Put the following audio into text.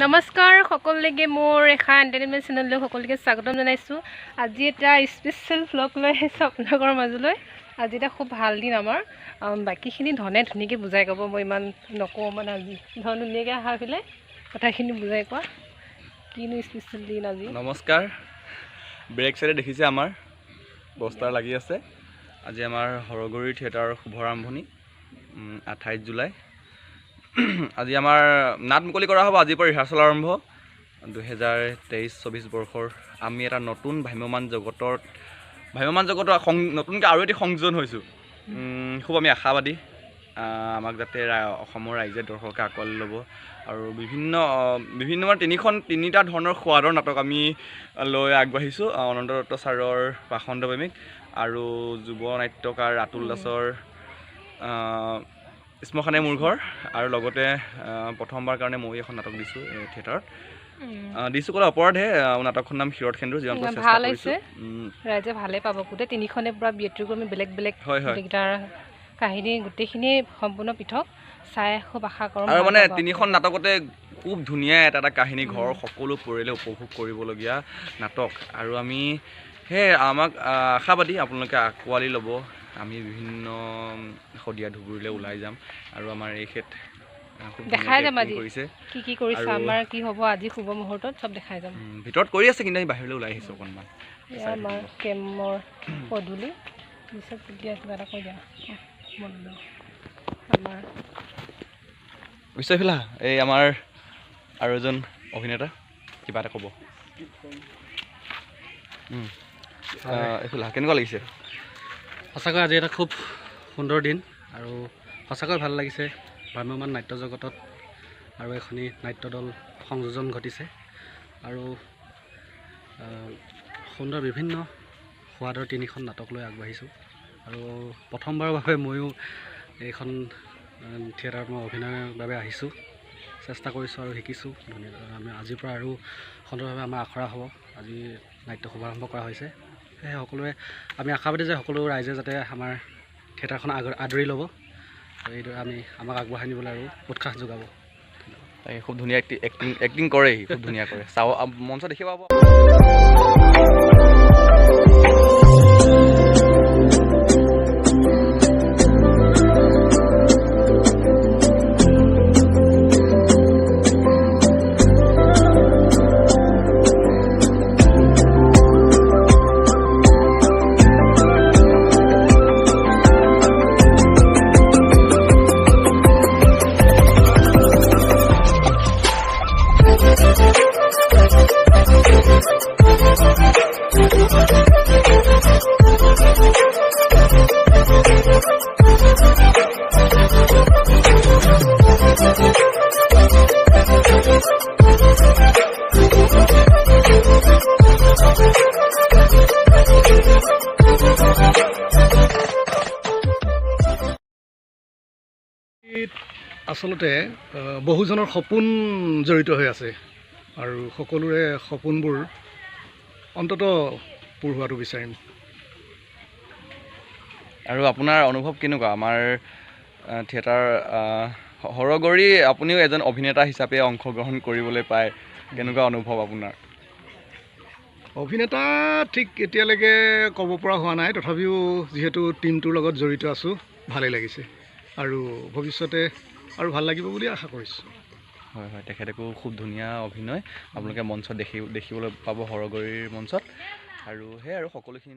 নমস্কাৰ সকলোকে মোৰ এখা এণ্টাৰটেইনমেণ্ট চেনেললৈ সকলোকে স্বাগতম জনাইছোঁ। আজি এটা স্পেচিয়েল ভ্লগ লৈ আহিছোঁ আপোনালোকৰ মাজলৈ। আজি এটা খুব ভাল দিন আমাৰ। বাকীখিনি ধনে ধুনীয়াকৈ বুজাই ক'ব, মই ইমান নকওঁ মানে। আজি ধন ধুনীয়াকৈ অহা পেলাই কথাখিনি বুজাই কোৱা, কিনো স্পেচিয়েল দিন আজি। নমস্কাৰ, ব্ৰেক চাইডে দেখিছে আমাৰ বস্তাৰ লাগি আছে। আজি আমাৰ সৰগুৰি থিয়েটাৰৰ শুভ আৰম্ভণি 28 জুলাই। আজি আমাৰ নাট মুকলি কৰা হ'ব। আজিৰ পৰা ৰিহাৰ্চেল আৰম্ভ। 2023-24 বৰ্ষৰ আমি এটা নতুন ভ্ৰাম্যমান জগতৰ নতুনকৈ আৰু এটি সংযোজন হৈছোঁ। খুব আমি আশাবাদী, আমাক যাতে অসমৰ ৰাইজে দৰ্শকে আঁকোৱালি ল'ব। আৰু বিভিন্ন তিনিটা ধৰণৰ সোৱাদৰ নাটক আমি লৈ আগবাঢ়িছোঁ। অনন্ত দত্ত ছাৰৰ পাখণ্ড প্ৰেমিক আৰু যুৱ নাট্যকাৰ ৰাতুল দাসৰ শ্মশানে মোৰ ঘৰ, আৰু লগতে প্ৰথমবাৰ কাৰণে মই এখন নাটক দিছোঁ থিয়েটাৰত। দিছোঁ ক'লে অপৰাধে। নাটকখনৰ নাম শিৰত সেন্দুৰ। যিমান ভাল হৈছে, ৰাইজে ভালে পাব। গোটেই তিনিখনে পূৰা ব্যতিক্ৰমী বেলেগ বেলেগ কাহিনী, গোটেইখিনি সম্পূৰ্ণ পৃথক। চাই খুব আশা কৰোঁ। আৰু মানে তিনিখন নাটকতে খুব ধুনীয়া এটা কাহিনী, ঘৰৰ সকলো পৰিয়ালে উপভোগ কৰিবলগীয়া নাটক। আৰু আমি আমাক আশাবাদী আপোনালোকে আঁকোৱালি ল'ব। আমি বিভিন্ন শদিয়া ধুবুৰীলৈ ওলাই যাম আৰু আমাৰ এই ক্ষেত্ৰত দেখাই যাম আজি কি কৰিছে, আমাৰ কি হ'ব আজি শুভ মুহূৰ্তত চব দেখাই যাম। ভিতৰত কৰি আছে, কিন্তু আমি বাহিৰলৈ ওলাই আহিছোঁ অকণমান। আমাৰ কেমৰ পদূলি কিবা এটা কৈ দিয়া আমাৰ বিশ্বফিলা। এই আমাৰ আৰু এজন অভিনেতা কিবা এটা ক'ব। এইফালে কেনেকুৱা লাগিছে? সঁচাকৈ আজি এটা খুব সুন্দৰ দিন আৰু সঁচাকৈ ভাল লাগিছে। ভ্ৰাম্যমান নাট্য জগতত আৰু এখনি নাট্য দল সংযোজন ঘটিছে আৰু সুন্দৰ বিভিন্ন সোৱাদৰ তিনিখন নাটক লৈ আগবাঢ়িছোঁ। আৰু প্ৰথমবাৰৰ বাবে ময়ো এইখন থিয়েটাৰত মই অভিনয়ৰ বাবে আহিছোঁ, চেষ্টা কৰিছোঁ আৰু শিকিছোঁ। আমি আজিৰ পৰা আৰু সুন্দৰভাৱে আমাৰ আখৰা হ'ব। আজি নাট্য শুভাৰম্ভ কৰা হৈছে। সেয়ে সকলোৱে আমি আশাবাদী যে সকলো ৰাইজে যাতে আমাৰ থিয়েটাৰখন আদৰি ল'ব, এইদৰে আমাক আগবঢ়াই নিবলৈ আৰু উৎসাহ যোগাব। খুব ধুনীয়া এক্টিং কৰে, খুব ধুনীয়া কৰে। চাব মঞ্চ দেখি পাব। আচলতে বহুজনৰ সপোন জড়িত হৈ আছে আৰু সকলোৰে সপোনবোৰ অন্ততঃ পূৰ হোৱাটো বিচাৰিম। আৰু আপোনাৰ অনুভৱ কেনেকুৱা আমাৰ থিয়েটাৰ সৰগৰি? আপুনিও এজন অভিনেতা হিচাপে অংশগ্ৰহণ কৰিবলৈ পায়, কেনেকুৱা অনুভৱ আপোনাৰ? অভিনেতা ঠিক এতিয়ালৈকে ক'ব পৰা হোৱা নাই, তথাপিও যিহেতু টীমটোৰ লগত জড়িত আছোঁ, ভালেই লাগিছে আৰু ভৱিষ্যতে আৰু ভাল লাগিব বুলি আশা কৰিছোঁ। হয় হয়, তেখেতকো খুব ধুনীয়া অভিনয় আপোনালোকে মঞ্চত দেখিবলৈ পাব, সৰগৰিৰ মঞ্চত। আৰু সেই আৰু সকলোখিনি